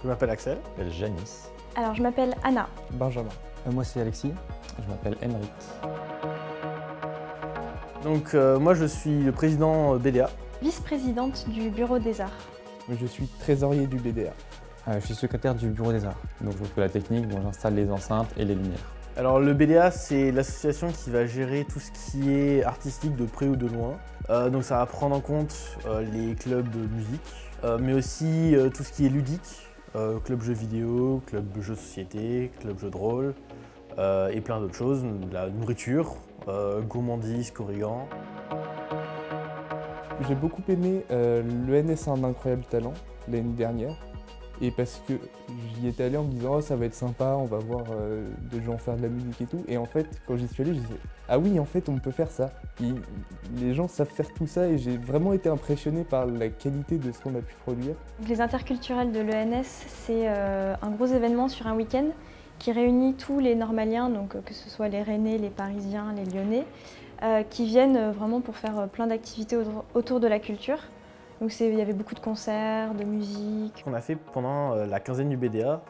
Je m'appelle Axel. Je m'appelle Janice. Alors, je m'appelle Anna. Benjamin. Moi, c'est Alexis. Je m'appelle Emeric. Donc moi je suis le président BDA. Vice-présidente du Bureau des Arts. Je suis trésorier du BDA. Je suis secrétaire du Bureau des Arts. Donc je fais la technique, dont j'installe les enceintes et les lumières. Alors le BDA c'est l'association qui va gérer tout ce qui est artistique de près ou de loin. Donc ça va prendre en compte les clubs de musique, mais aussi tout ce qui est ludique, club jeux vidéo, club jeux société, club jeux de rôle et plein d'autres choses, la nourriture, gourmandise, corrigan. J'ai beaucoup aimé l'ENS a un incroyable talent l'année dernière. Et parce que j'y étais allé en me disant « Oh, ça va être sympa, on va voir des gens faire de la musique et tout ». Et en fait, quand j'y suis allé, je disais « Ah oui, en fait, on peut faire ça ». Les gens savent faire tout ça et j'ai vraiment été impressionné par la qualité de ce qu'on a pu produire. Les interculturels de l'ENS, c'est un gros événement sur un week-end qui réunit tous les normaliens, donc que ce soit les Rennais, les Parisiens, les Lyonnais, qui viennent vraiment pour faire plein d'activités autour de la culture. Donc il y avait beaucoup de concerts, de musique. On a fait pendant la quinzaine du BDA,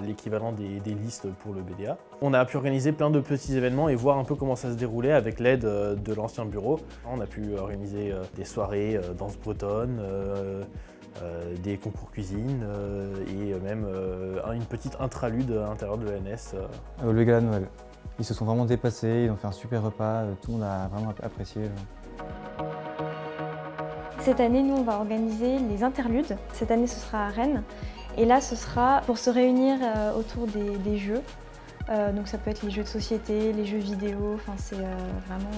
l'équivalent des listes pour le BDA. On a pu organiser plein de petits événements et voir un peu comment ça se déroulait avec l'aide de l'ancien bureau. On a pu organiser des soirées danse bretonne, des concours cuisine et même une petite intralude à l'intérieur de l'ENS. Le gala de Noël. Ils se sont vraiment dépassés, ils ont fait un super repas, tout le monde a vraiment apprécié. Cette année, nous, on va organiser les interludes. Cette année, ce sera à Rennes. Et là, ce sera pour se réunir autour des jeux. Donc ça peut être les jeux de société, les jeux vidéo. Enfin, c'est vraiment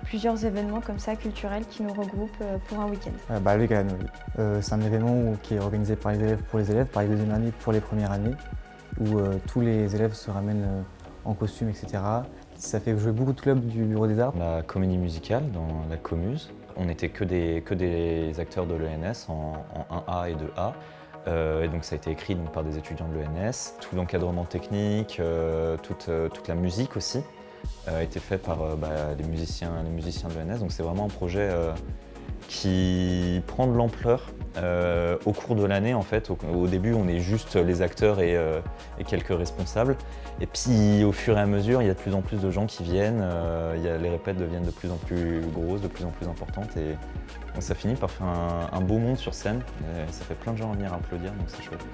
plusieurs événements comme ça, culturels, qui nous regroupent pour un week-end. Le gala de Noël. C'est un événement qui est organisé par les élèves pour les élèves, par les deuxièmes années pour les premières années, où tous les élèves se ramènent en costume, etc. Ça fait jouer beaucoup de clubs du Bureau des Arts. La comédie musicale dans la Comuse. On n'était que des acteurs de l'ENS en 1A et 2A. Et donc ça a été écrit donc, par des étudiants de l'ENS. Tout l'encadrement technique, toute la musique aussi a été fait par les musiciens de l'ENS. Donc c'est vraiment un projet qui prend de l'ampleur au cours de l'année. En fait, au début, on est juste les acteurs et quelques responsables. Et puis, au fur et à mesure, il y a de plus en plus de gens qui viennent. Les répètes deviennent de plus en plus grosses, de plus en plus importantes. Et donc, ça finit par faire un beau monde sur scène. Et ça fait plein de gens à venir applaudir, donc c'est chouette.